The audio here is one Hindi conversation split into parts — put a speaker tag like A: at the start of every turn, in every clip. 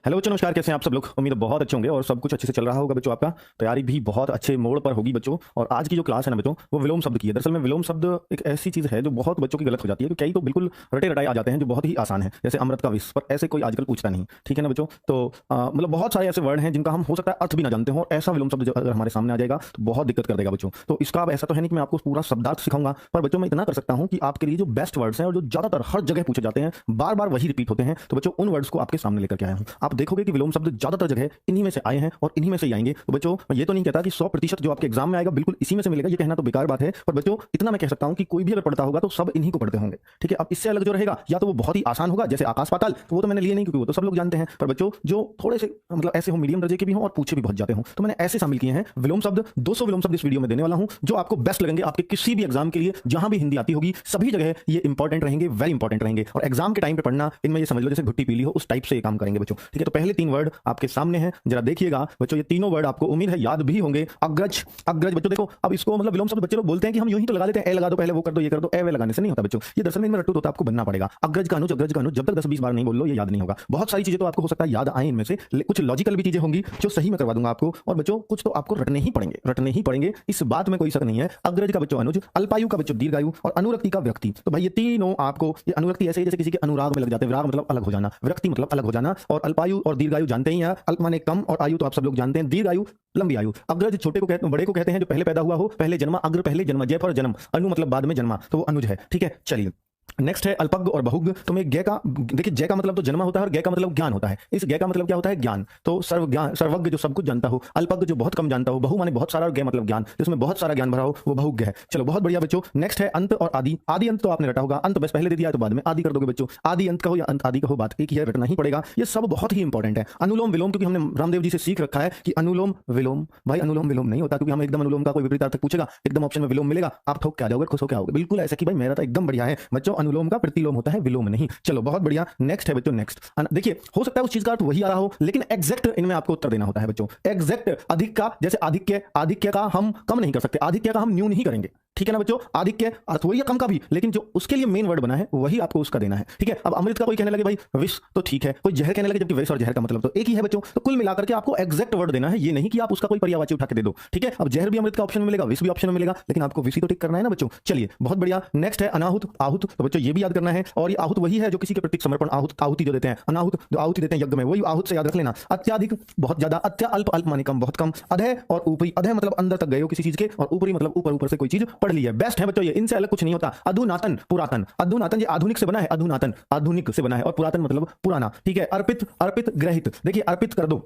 A: हेलो बच्चों, नमस्कार। कैसे हैं आप सब लोग? उम्मीद है बहुत अच्छे होंगे और सब कुछ अच्छे से चल रहा होगा बच्चों। आपका तैयारी भी बहुत अच्छे मोड़ पर होगी बच्चों। और आज की जो क्लास है ना बच्चों, वो विलोम शब्द की है। दरअसल में विलोम शब्द एक ऐसी चीज़ है जो बहुत बच्चों की गलत हो जाती है। तो कई तो बिल्कुल रटे रटाए आ जाते हैं जो बहुत ही आसान है, जैसे अमृत का विष, पर ऐसे कोई आजकल पूछता नहीं। ठीक है ना बच्चों? तो मतलब बहुत सारे ऐसे वर्ड हैं जिनका हम हो सकता है अर्थ भी ना जानते हो, और ऐसा विलोम शब्द अगर हमारे सामने आ जाएगा तो बहुत दिक्कत कर देगा बच्चों। तो इसका अब ऐसा तो है नहीं कि मैं आपको पूरा शब्दार्थ सिखाऊंगा, पर बच्चों मैं इतना कर सकता हूँ कि आपके लिए जो बेस्ट वर्ड्स हैं और जो ज्यादातर हर जगह पूछे जाते हैं, बार बार वही रिपीट होते हैं, तो बच्चों उन वर्ड्स को आपके सामने लेकर के आया हूँ। आप देखोगे कि विलोम शब्द ज्यादातर जगह इन्हीं में से आए हैं और इन्हीं में से ही आएंगे। तो बच्चों मैं ये तो नहीं कहता कि 100% जो आपके एग्जाम में आएगा बिल्कुल इसी में से मिलेगा, ये कहना तो बेकार बात है। पर बच्चों इतना मैं कह सकता हूं कि कोई भी अगर पढ़ता होगा तो सब इन्हीं को पढ़ते होंगे। ठीक है, अब इससे अलग जो रहेगा या तो वो बहुत ही आसान होगा, जैसे आकाश पाताल, तो वो तो मैंने लिए नहीं क्योंकि वो तो सब लोग जानते हैं। पर बच्चों जो थोड़े से मतलब ऐसे हो, मीडियम दर्जे के भी हों और पूछे भी बहुत जाते हों, तो मैंने ऐसे शामिल किए हैं विलोम शब्द। 200 विलोम शब्द इस वीडियो में देने वाला हूं जो आपको बेस्ट लगेंगे आपके किसी भी एग्जाम के लिए। जहां भी हिंदी आती होगी सभी जगह ये इंपॉर्टेंट रहेंगे, वेरी इंपॉर्टेंट रहेंगे, और एग्जाम के टाइम पे पढ़ना इनमें ये समझ लो जैसे घुट्टी पीली हो, उस टाइप से ये काम करेंगे बच्चों। ठीक है, तो पहले 3 वर्ड आपके सामने हैं, जरा देखिएगा बच्चों। ये तीनों वर्ड आपको उम्मीद है याद भी होंगे। अग्रज, अग्रज बच्चों देखो, अब इसको मतलब विलोम शब्द बच्चे लोग बोलते हैं कि हम यूं ही तो लगा देते हैं, ए लगा दो पहले, वो कर दो, ये कर दो। ए वे लगाने से नहीं होता बच्चों, ये दरअसल में इनमें रट्टू होता है, आपको बनना पड़ेगा। अग्रज का अनुज, अग्रज का अनुज, जब तक 10-20 बार नहीं बोल लो ये याद नहीं होगा। बहुत सारी चीजें तो आपको हो सकता है याद आए इनमें से, कुछ लॉजिकल भी चीजें होंगी जो सही में करवा दूंगा आपको, और बच्चों कुछ तो आपको रटने ही पड़ेंगे, रटने ही पड़ेंगे, इस बात में कोई शक नहीं है। अग्रज का बच्चों अनुज, अल्पायु का बच्चों दीर्घायु, और अनुरक्ति का व्यक्ति। तो भाई ये तीनों आपको, ये अनुरक्ति ऐसे ही जैसे किसी के अनुराग में लग जाते हैं, विराग मतलब अलग हो जाना, व्यक्ति मतलब अलग हो जाना, और अल्पायु और दीर्घायु जानते ही हैं। अल्प माने कम और आयु तो आप सब लोग जानते हैं, दीर्घायु लंबी आयु। अग्रज छोटे को कहते हैं, बड़े को कहते हैं जो पहले पैदा हुआ हो, पहले जन्मा, अग्र पहले जन्मा, जय फॉर जन्म, अनु मतलब बाद में जन्मा, तो वो अनुज है। ठीक है, चलिए नेक्स्ट है अल्पज्ञ और बहुज्ञ। तो मैं गय का, देखिए जय का मतलब तो जन्मा होता है और गय का मतलब ज्ञान होता है। इस गय का मतलब क्या होता है? ज्ञान। तो सर्व ज्ञान, सर्वज्ञ जो सब कुछ जानता हो, अल्पज्ञ जो बहुत कम जानता हो, बहु माने बहुत सारा, और गय मतलब ज्ञान जिसमें बहुत सारा ज्ञान भरा हो, वो बहुज्ञ है। चलो बहुत बढ़िया बच्चों। नेक्स्ट है अंत और आदि। आदि अंत तो आपने रटा होगा, अंत बस पहले दे दिया है तो बाद में आदि कर दोगे बच्चों। आदि अंत कहो या अंत आदि कहो, बात एक ही है, रटना ही पड़ेगा। ये सब बहुत ही इंपॉर्टेंट है। अनुलोम विलोम, क्योंकि हमने रामदेव जी से सीख रखा है कि अनुलोम विलोम, भाई अनुलोम विलोम नहीं होता, क्योंकि हम एकदम अनुलोम का कोई विपरीत अर्थ पूछेगा, एकदम ऑप्शन में विलोम मिलेगा, आप ठोक के आ जाओगे, खुश होकर आओगे, बिल्कुल ऐसा कि भाई मेरा तो एकदम बढ़िया है बच्चों। अनुलोम का प्रतिलोम होता है, विलोम नहीं। चलो बहुत बढ़िया। नेक्स्ट है बच्चों, नेक्स्ट देखिए, हो सकता है उस चीज का अर्थ वही आ रहा हो, लेकिन एग्जैक्ट इनमें आपको उत्तर देना होता है बच्चों। एग्जैक्ट अधिक का, जैसे आधिक्य, आधिक्य का हम कम नहीं कर सकते, आधिक्य का हम न्यून ही करेंगे। ठीक है ना बच्चों? आधिक्य अर्थ वही है कम का भी, लेकिन जो उसके लिए मेन वर्ड बना है वही आपको उसका देना है। ठीक है, अब अमृत का कोई कहने लगे भाई विष, तो ठीक है, कोई जहर कहने लगे, जबकि विष और जहर का मतलब तो एक ही है बच्चों। तो कुल मिलाकर के आपको एग्जैक्ट वर्ड देना है, ये नहीं कि आप उसका कोई पर्यायवाची उठा के दे दो। ठीक है, अब जहर भी अमृत का ऑप्शन में मिलेगा, विष भी ऑप्शन में मिलेगा, लेकिन आपको विष ही तो टिक करना है ना बच्चों। चलिए बहुत बढ़िया। नेक्स्ट है अनाहुत, आहूत। तो बच्चों ये भी याद करना है, और ये आहूत वही है जो किसी के प्रति समर्पण, आहूत आहुति जो देते हैं, अनाहुत जो आहुति देते हैं यज्ञ में, वही आहूत से याद रख लेना। अत्याधिक बहुत ज्यादा, अत्या अल्प, अल्प माने कम बहुत कम, अधय और ऊपरी, अधय मतलब अंदर तक गए हो किसी चीज के, और ऊपरी मतलब ऊपर ऊपर से कोई चीज पढ़ ली है। बेस्ट है बच्चों ये, इनसे अलग कुछ नहीं होता। अधुनातन, पुरातन, अधुनातन ये आधुनिक से बना है, अधुनातन आधुनिक से बना है, और पुरातन मतलब पुराना। ठीक है, अर्पित, अर्पित ग्रहित, देखिए अर्पित कर दो,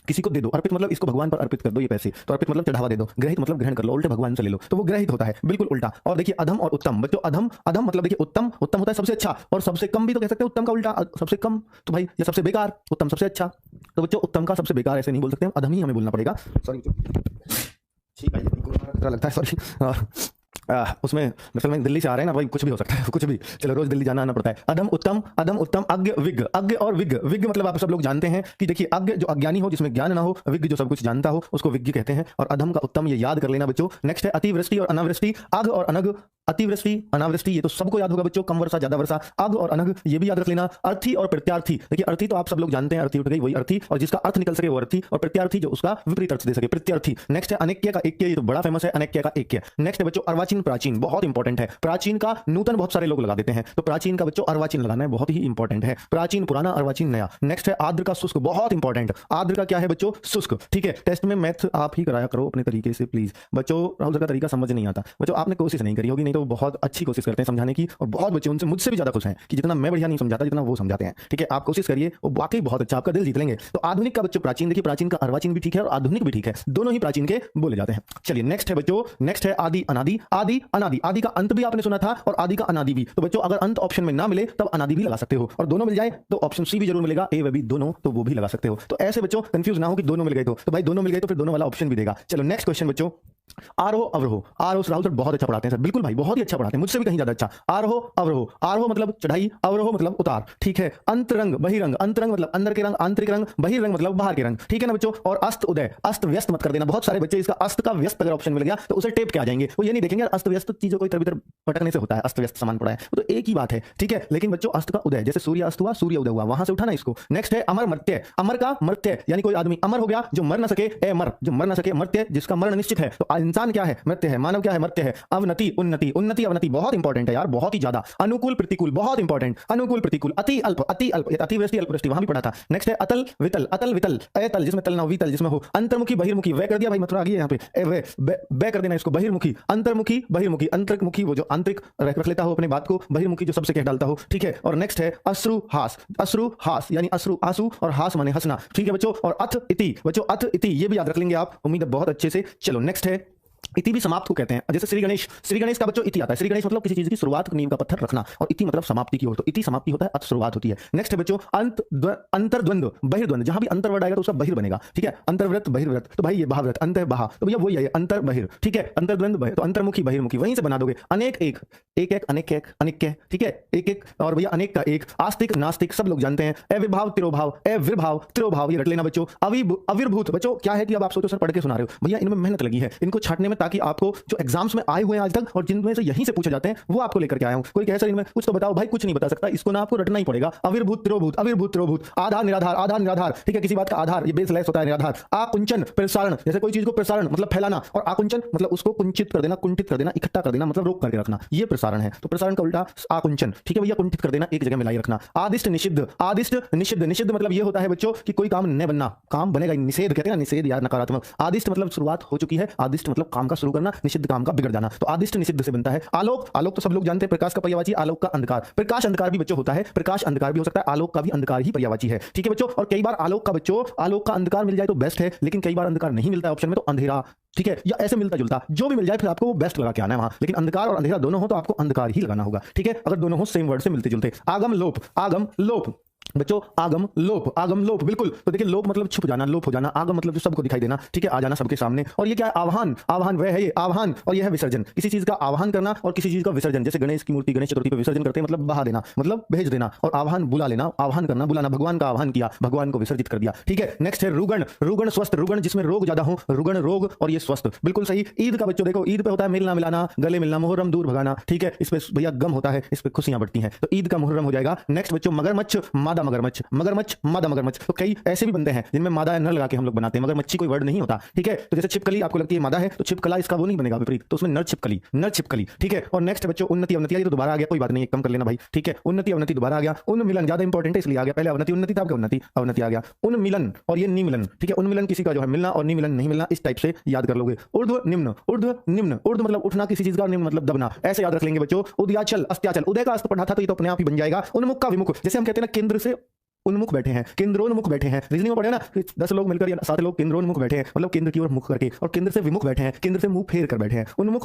A: किसी को दे दो, अर्पित मतलब इसको भगवान पर अर्पित कर दो ये पैसे, तो अर्पित मतलब चढ़ावा दे दो, ग्रहित मतलब ग्रहण कर लो, उल्टे भगवान से ले लो, तो वो ग्रहित होता है, बिल्कुल उल्टा। और देखिए अधम और उत्तम बच्चों, अधम, अधम मतलब देखिए उत्तम, उत्तम होता है सबसे अच्छा, और सबसे कम भी तो कह सकते हैं उत्तम का उल्टा, सबसे कम, तो भाई ये सबसे बेकार, उत्तम सबसे अच्छा, तो बच्चों उत्तम का सबसे बेकार ऐसे नहीं बोल सकते हम, अधम ही हमें बोलना पड़ेगा। सॉरी, ठीक है, ये लगता है, सॉरी उसमें दरअसल में दिल्ली से आ रहे हैं ना भाई, कुछ भी हो सकता है, कुछ भी, चलो रोज दिल्ली जाना आना पड़ता है। अधम उत्तम, अधम उत्तम, अज्ञ विज्ञ, अज्ञ और विज्ञ। विज्ञ मतलब आप सब लोग जानते हैं कि देखिए अज्ञ जो अज्ञानी हो, जिसमें ज्ञान ना हो, विज्ञ जो सब कुछ जानता हो, उसको विज्ञ कहते हैं। और अधम का उत्तम ये याद कर लेना बच्चों। नेक्स्ट है अतिवृष्टि और अनावृष्टि। अग और अनग, अतिवृष्टि अनावृष्टि ये तो सबको याद होगा बच्चों, कम वर्षा ज्यादा वर्षा। अग और अनग ये भी याद रख लेना। अर्थी और प्रत्यार्थी, देखिए अर्थी तो आप सब लोग जानते हैं, अर्थी उठ गई वही अर्थी, और जिसका अर्थ निकल सके वो अर्थी, और प्रत्यार्थी जो उसका विपरीत अर्थ दे सके, प्रत्यार्थी। नेक्स्ट है अनेक्य का ऐक्य, ये तो बड़ा फेमस है, अनेक्य का ऐक्य। नेक्स्ट है बच्चों अर्वाचीन प्राचीन, बहुत इंपॉर्टेंट है। प्राचीन का नूतन बहुत सारे लोग लगा देते हैं, तो प्राचीन का बच्चों अर्वाचीन लगाना है, बहुत ही इंपॉर्टेंट है। प्राचीन पुराना, अर्वाचीन नया। नेक्स्ट है आर्द्र का शुष्क, बहुत इंपॉर्टेंट। आर्द्र का क्या है बच्चों? शुष्क। ठीक है, टेस्ट में मैथ आप ही कराया करो अपने तरीके से प्लीज बच्चों, राहुल सर का तरीका समझ नहीं आता बच्चों, आपने कोशिश नहीं करी होगी, नहीं तो बहुत अच्छी कोशिश करते हैं समझाने की, और बहुत बच्चे उनसे मुझसे भी ज्यादा खुश हैं कि जितना मैं बढ़िया नहीं समझाता जितना वो समझाते हैं। ठीक है, आप कोशिश करिए, वो वाकई बहुत अच्छा, आपका दिल जीत लेंगे। तो आधुनिक का बच्चों प्राचीन, देखिए प्राचीन का अर्वाचीन भी ठीक है और आधुनिक भी ठीक है, दोनों ही प्राचीन के बोले जाते हैं। चलिए नेक्स्ट है बच्चों, नेक्स्ट है आदि अनादि। आदि अनादि, आदि का अंत भी आपने सुना था और आदि का अनादि भी, तो बच्चों अगर अंत ऑप्शन में ना मिले तब अनादि भी लगा सकते हो, और दोनों मिल जाए तो ऑप्शन सी भी जरूर मिलेगा, ए व बी दोनों, तो वो भी लगा सकते हो। तो ऐसे बच्चों कंफ्यूज ना हो कि दोनों मिल गए तो भाई दोनों मिल गए तो फिर दोनों वाला ऑप्शन भी देगा। चलो नेक्स्ट क्वेश्चन बच्चों, आरोह अवरोह। आरोह राहुल सर बहुत अच्छा पढ़ाते हैं सर, बिल्कुल भाई बहुत ही अच्छा पढ़ाते हैं, मुझसे भी कहीं ज्यादा अच्छा। आरोह अवरोह, आरोह मतलब चढ़ाई, अवरोह मतलब उतार, ठीक है। अंतरंग बहिरंग, अंतरंग मतलब अंदर के रंग, आंतरिक रंग, बहिरंग मतलब बाहर के रंग, ठीक है ना बच्चों। और अस्त उदय, अस्त व्यस्त मत कर देना, बहुत सारे बच्चे इसका अस्त का व्यस्त अगर ऑप्शन मिल गया तो उसे टेप के आ जाएंगे, वो ये नहीं देखेंगे अस्त व्यस्त चीजों को इधर उधर पटकने से होता है, अस्त व्यस्त समान पड़ा है, वो तो एक ही बात है, ठीक है। लेकिन बच्चों अस्त का उदय, जैसे सूर्य अस्त हुआ, सूर्य उदय हुआ, वहां से उठाना इसको। नेक्स्ट है अमर मर्त्य, अमर का मर्त्य यानी कोई आदमी अमर हो गया जो मर ना सके, अमर जो मर ना सके, मर्त्य जिसका मरण निश्चित है। तो इंसान क्या है? मर्त्य है। मानव क्या है? मर्त्य है। अवनति उन्नति, उन्नति अवनति बहुत इंपॉर्टेंट है यार, बहुत ही ज्यादा। अनुकूल प्रतिकूल बहुत इंपॉर्टेंट, अनुकूल प्रतिकूल। अति अल्प, अति अल्प, अतिवृष्टि अल्पवृष्टि वहां भी पढ़ा था। नेक्स्ट है अतल वितल, अतल वितल, अतल जिसमें तल ना हो, वितल जिसमें हो। अंतर्मुखी बहिर्मुखी, वे कर दिया भाई, मतलब आ गया यहाँ पे वे कर देना इसको। बहिर्मुखी, अंतर्मुखी बहिर्मुखी, अंतर्मुखी वो जो आंतरिक रख लेता हो अपने बात को, बहिर्मुखी जो सबसे कह डालता हो, ठीक है। और नेक्स्ट है अश्रु हास, अश्रु हास यानी अश्रु आंसू और हास माने हंसना, ठीक है बच्चों। और अथ इति, बच्चों अथ इति ये भी याद रख लेंगे आप, उम्मीद है बहुत अच्छे से। चलो नेक्स्ट है इति भी समाप्त को कहते हैं, जैसे श्री गणेश, श्री गणेश का बच्चों इति आता है। श्री गणेश मतलब किसी चीज की शुरुआत, नींव का पत्थर रखना, और इति मतलब समाप्ति की ओर, तो इति समाप्ति होता है, अत शुरुआत होती है। नेक्स्ट है बच्चों अंतर्द्वंद्व बहिर्द्वंद्व, जहां भी अंतर वर्ड आएगा तो उसका बहिर बनेगा, ठीक है। अंतर्व्रत बहिर्व्रत, तो भाई ये बाहव्रत, अंत है बाहा, तो भैया वही है अंतर बहिर, ठीक है। अंतर्द्वंद्व बहिर, तो अंतर्मुखी बहिर्मुखी वहीं से बना दोगे। अनेक एक, एक एक अनेक एक, अनेक के, ठीक है, एक एक, और भैया अनेक का एक। आस्तिक नास्तिक सब लोग जानते हैं। अविर्भाव तिरोभाव, अविर्भाव तिरोभाव ये रट लेना बच्चों। अविर्भूत बच्चों क्या है कि अब आप सोचो सर पढ़ के सुना रहे हो, भैया इनमें मेहनत लगी है इनको छांटने में, ताकि आपको जो एग्जाम्स में आए हुए हैं आज तक और जिनमें से यहीं से पूछे जाते हैं वो आपको लेकर के आया हूं। कोई कहे सर इनमें कुछ तो बताओ, भाई कुछ नहीं बता सकता, इसको ना आपको रटना ही पड़ेगा। अविर्भूत तिरोभूत, अविर्भूत तिरोभूत। आधार निराधार, आधार निराधार, ठीक है, किसी बात का आधार ये बेसलेस होता है निराधार। आकुंचन प्रसारण, जैसे कोई चीज को प्रसारण मतलब फैलाना, और आकुंचन मतलब उसको कुंचित कर देना, कुंठित कर देना, इकट्ठा कर देना, मतलब रोक करके रखना, ये प्रसारण है। तो प्रसारण का उल्टा आकुंचन, ठीक है भैया, कुंठित कर देना, एक जगह मिलाई रखना। आदिष्ट निषिद्ध, आदिष्ट निषिद्ध, निषिद्ध मतलब ये होता है बच्चों कि कोई काम न बनना, काम बनेगा, निषेध कहते हैं ना, निषेध यार नकारात्मक। आदिष्ट मतलब शुरुआत हो चुकी है, आदिष्ट मतलब काम का शुरू करना, निषिद्ध काम का बिगड़ जाना, तो आदिष्ट निषिद्ध से बनता है। आलोक, आलोक तो सब लोग जानते हैं, प्रकाश का पर्यायवाची, आलोक का अंधकार। प्रकाश अंधकार भी बच्चों होता है, प्रकाश अंधकार भी हो सकता है, आलोक का भी अंधकार ही पर्यायवाची है, ठीक है बच्चों। और कई बार आलोक का बच्चों, आलोक का अंधकार मिल जाए तो बेस्ट है, लेकिन कई बार अंधकार नहीं मिलता है ऑप्शन में, तो अंधेरा, ठीक है, या ऐसे मिलता जुलता जो भी मिल जाए फिर आपको वो बेस्ट लगा के आना है वहां। लेकिन अंधकार और अंधेरा दोनों हो तो आपको अंधकार ही लगाना होगा, ठीक है, अगर दोनों हो सेम वर्ड से मिलते जुलते। आगम लोप, आगम लोप बच्चों, आगम लोप, आगम लोप बिल्कुल। तो देखिए लोप मतलब छुप जाना, लोप हो जाना, आगम मतलब जो सबको दिखाई देना, ठीक है, आ जाना सबके सामने। और ये क्या है? आह्वान, आह्वान वह है ये आह्वान, और यह है विसर्जन, किसी चीज का आह्वान करना और किसी चीज का विसर्जन। जैसे गणेश की मूर्ति गणेश चतुर्थी पे विसर्जन करते हैं, मतलब बहा देना, मतलब भेज देना। और आह्वान बुला लेना, आह्वान करना, बुलाना, भगवान का आह्वान किया, भगवान को विसर्जित कर दिया, ठीक है। नेक्स्ट है रुगण, रुगण स्वस्थ, रुगण जिसमें रोग ज्यादा हो, रुगण रोग, और ये स्वस्थ, बिल्कुल सही। ईद का बच्चों देखो, ईद पे होता है मिलना मिलाना, गले मिलना, मुहर्रम दूर भगाना, ठीक है, इस पे भैया गम होता है, इस पे खुशियां बढ़ती हैं, तो ईद का मुहर्रम हो जाएगा। नेक्स्ट बच्चों मगरमच्छ, मादा मगरमच्छ, मगरमच्छ मादा मगरमच्छ। तो कई ऐसे भी बनते हैं जिनमें मादा या नर लगा के हम लोग बनाते हैं, मगर मच्छी कोई वर्ड नहीं होता, ठीक है। तो जैसे छिपकली आपको लगती है मादा है, तो छिपकला इसका वो नहीं बनेगा विपरीत, तो उसमें नर छिपकली, नर छिपकली, ठीक है। और नेक्स्ट बच्चों उन्नति अवनति, ये तो दोबारा आ गया, कोई बात नहीं, कम कर लेना भाई, ठीक है। उन्नति अवनति दोबारा आ गया, उन्मिलन ज्यादा इंपॉर्टेंट है इसलिए आ गया, पहले अवनति उन्नति था, आपका उन्नति अवनति आ गया। उन्मिलन और ये निमिलन, ठीक है, उन्मिलन किसी का जो है मिलना और निमिलन नहीं मिलना, इस टाइप से याद कर लोगे। ऊर्ध्व निम्न, ऊर्ध्व निम्न, ऊर्ध्व मतलब उठना किसी चीज का, निम्न मतलब दबना, ऐसे याद रख लेंगे बच्चों। उदयाचल अस्त्याचल, उदय का अस्त पढ़ा था तो ये तो अपने आप ही बन जाएगा। उन्मुख का विमुख, जैसे हम कहते हैं ना केंद्र से उन्मुख बैठे हैं, केंद्रोन्मुख बैठे हैं, रीजनिंग में पढ़े ना 10 लोग मिलकर या 7 लोग केंद्रोन्मुख बैठे हैं, मतलब केंद्र की ओर मुख करके, और केंद्र से विमुख बैठे हैं, केंद्र से मुंह फेर कर बैठे हैं, उन्मुख